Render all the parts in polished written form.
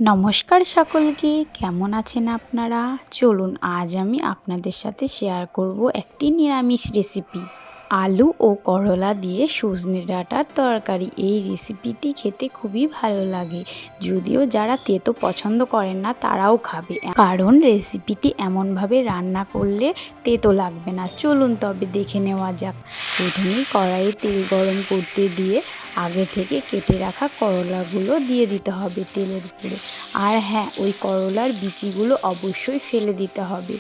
নমস্কার সকলকে, কেমন আছেন আপনারা? চলুন আজ আমি আপনাদের সাথে শেয়ার করব একটি নিরামিষ রেসিপি, আলু ও করলা দিয়ে সজনে ডাঁটার তরকারি। এই রেসিপিটি খেতে খুবই ভালো লাগে, যদিও যারা তেতো পছন্দ করেন না তারাও খাবে, কারণ রেসিপিটি এমনভাবে রান্না করলে তেতো লাগবে না। চলুন তবে দেখে নেওয়া যাক। প্রথমেই কড়াইয়ে তেল গরম করতে দিয়ে আগে থেকে কেটে রাখা করলাগুলো দিয়ে দিতে হবে তেলের উপরে। আর হ্যাঁ, ওই করলার বিচিগুলো অবশ্যই ফেলে দিতে হবে।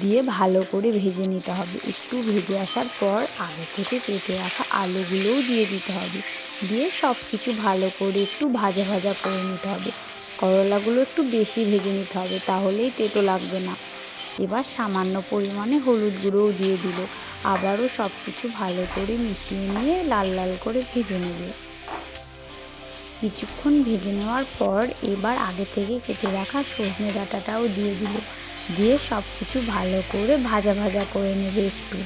দিয়ে ভালো করে ভেজে নিতে হবে। একটু ভেজে আসার পর আগে থেকে কেটে রাখা আলুগুলোও দিয়ে দিতে হবে। দিয়ে সব কিছু ভালো করে একটু ভাজা ভাজা করে নিতে হবে। করলাগুলো একটু বেশি ভেজে নিতে হবে, তাহলেই তেতো লাগবে না। এবার সামান্য পরিমাণে হলুদ গুঁড়োও দিয়ে দিল। আবারও সব কিছু ভালো করে মিশিয়ে নিয়ে লাল লাল করে ভেজে নেবে। কিছুক্ষণ ভেজে নেওয়ার পর এবার আগে থেকে কেটে রাখা সজনে ডাঁটাটাও দিয়ে দিল। দিয়ে সব কিছু ভালো করে ভাজা ভাজা করে নেবে একটু।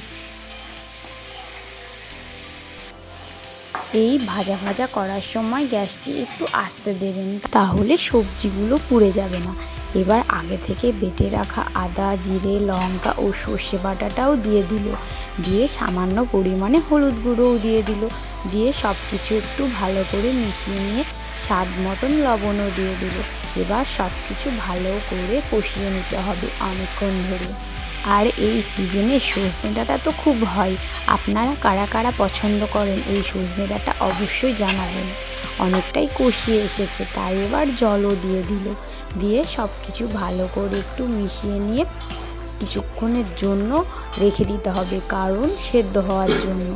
এই ভাজা ভাজা করার সময় গ্যাসটি একটু আস্তে দেবেন, তাহলে সবজিগুলো পুড়ে যাবে না। এবার আগে থেকে বেটে রাখা আদা, জিরে, লঙ্কা ও সর্ষে বাটাটাও দিয়ে দিল। দিয়ে সামান্য পরিমাণে হলুদ গুঁড়োও দিয়ে দিল। দিয়ে সব কিছু একটু ভালো করে মিশিয়ে নিয়ে স্বাদ মতন লবণও দিয়ে দিল। এবার সব কিছু ভালো করে কষিয়ে নিতে হবে অনেকক্ষণ ধরে। আর এই সিজনে সজনে ডাঁটা তো খুব হয়। আপনারা কারা কারা পছন্দ করেন এই সজনে ডাঁটা অবশ্যই জানাবেন। অনেকটাই কষিয়ে এসেছে, তাই এবার জলও দিয়ে দিল। দিয়ে সব কিছু ভালো করে একটু মিশিয়ে নিয়ে কিছুক্ষণের জন্য রেখে দিতে হবে, কারণ সেদ্ধ হওয়ার জন্য।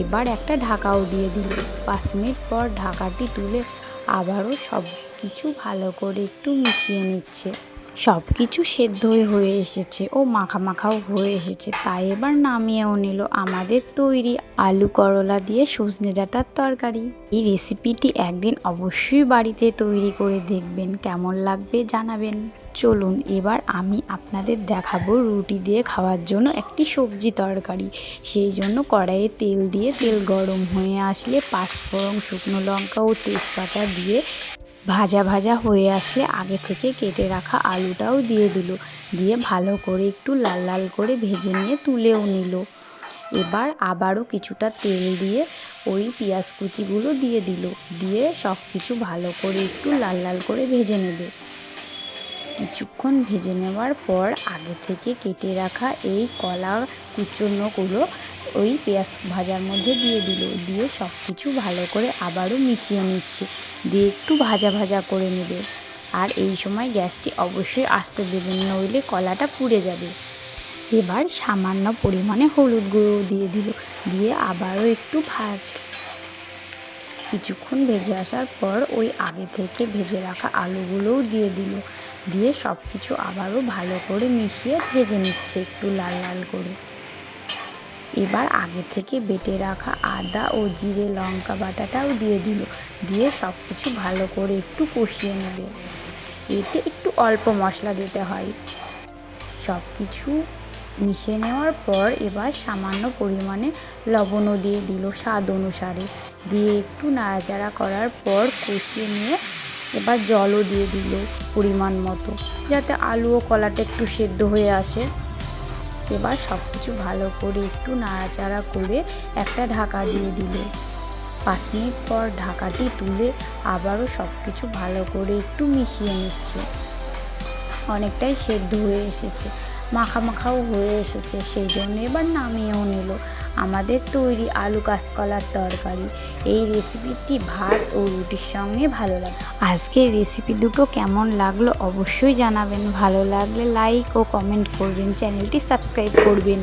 এবার একটা ঢাকাও দিয়ে দিল। 5 মিনিট পর ঢাকাটি তুলে আবারও সব কিছু ভালো করে একটু মিশিয়ে নিচ্ছে। সব কিছু সেদ্ধ হয়ে এসেছে ও মাখা মাখাও হয়ে এসেছে, তাই এবার নামিয়েও নিল আমাদের তৈরি আলু করলা দিয়ে সজনে ডাঁটার তরকারি। এই রেসিপিটি একদিন অবশ্যই বাড়িতে তৈরি করে দেখবেন, কেমন লাগবে জানাবেন। চলুন এবার আমি আপনাদের দেখাবো রুটি দিয়ে খাওয়ার জন্য একটি সবজি তরকারি। সেই জন্য কড়াইয়ে তেল দিয়ে তেল গরম হয়ে আসলে 5 ফোড়ন, শুকনো লঙ্কা ও তেজপাতা দিয়ে ভাজা ভাজা হয়ে আসলে আগে থেকে কেটে রাখা আলুটাও দিয়ে দিল। দিয়ে ভালো করে একটু লাল লাল করে ভেজে নিয়ে তুলেও নিল। এবার আবারও কিছুটা তেল দিয়ে ওই পেঁয়াজ কুচিগুলো দিয়ে দিল। দিয়ে সব কিছু ভালো করে একটু লাল লাল করে ভেজে নেবে। কিছুক্ষণ ভেজে নেওয়ার পর আগে থেকে কেটে রাখা এই কলা কুচনোগুলো ওই পেঁয়াজ ভাজার মধ্যে দিয়ে দিল। দিয়ে সব কিছু ভালো করে আবারও মিশিয়ে নিচ্ছে। দিয়ে একটু ভাজা ভাজা করে নেবে। আর এই সময় গ্যাসটি অবশ্যই আস্তে দেবেন, নইলে কলাটা পুড়ে যাবে। এবার সামান্য পরিমাণে হলুদ গুঁড়ো দিয়ে দিল। দিয়ে আবারও একটু কিছুক্ষণ ভেজে আসার পর ওই আগে থেকে ভেজে রাখা আলুগুলোও দিয়ে দিল। দিয়ে সব কিছু আবারও ভালো করে মিশিয়ে ভেজে নিচ্ছে একটু লাল লাল করে। এবার আগে থেকে বেটে রাখা আদা ও জিরে লঙ্কা বাটাটাও দিয়ে দিল। দিয়ে সব কিছু ভালো করে একটু কষিয়ে নেবে। এতে একটু অল্প মশলা দিতে হয়। সব কিছু মিশিয়ে নেওয়ার পর এবার সামান্য পরিমাণে লবণও দিয়ে দিল স্বাদ অনুসারে। দিয়ে একটু নাড়াচাড়া করার পর কষিয়ে নিয়ে এবার জলও দিয়ে দিল পরিমাণ মতো, যাতে আলু ও কলাটা একটু সেদ্ধ হয়ে আসে। এবার সব কিছু ভালো করে একটু নাড়াচাড়া করে একটা ঢাকা দিয়ে দিল। 5 মিনিট পর ঢাকাটি তুলে আবারও সব কিছু ভালো করে একটু মিশিয়ে নিচ্ছে। অনেকটাই সেদ্ধ হয়ে এসেছে, মাখা মাখাও হয়ে এসেছে, সেই জন্য এবার নামিয়েও নিল আমাদের তৈরি আলু কাঁচকলার তরকারি। এই রেসিপিটি ভাত ও রুটির সঙ্গে ভালো লাগে। আজকের রেসিপি দুটো কেমন লাগলো অবশ্যই জানাবেন। ভালো লাগলে লাইক ও কমেন্ট করবেন, চ্যানেলটি সাবস্ক্রাইব করবেন।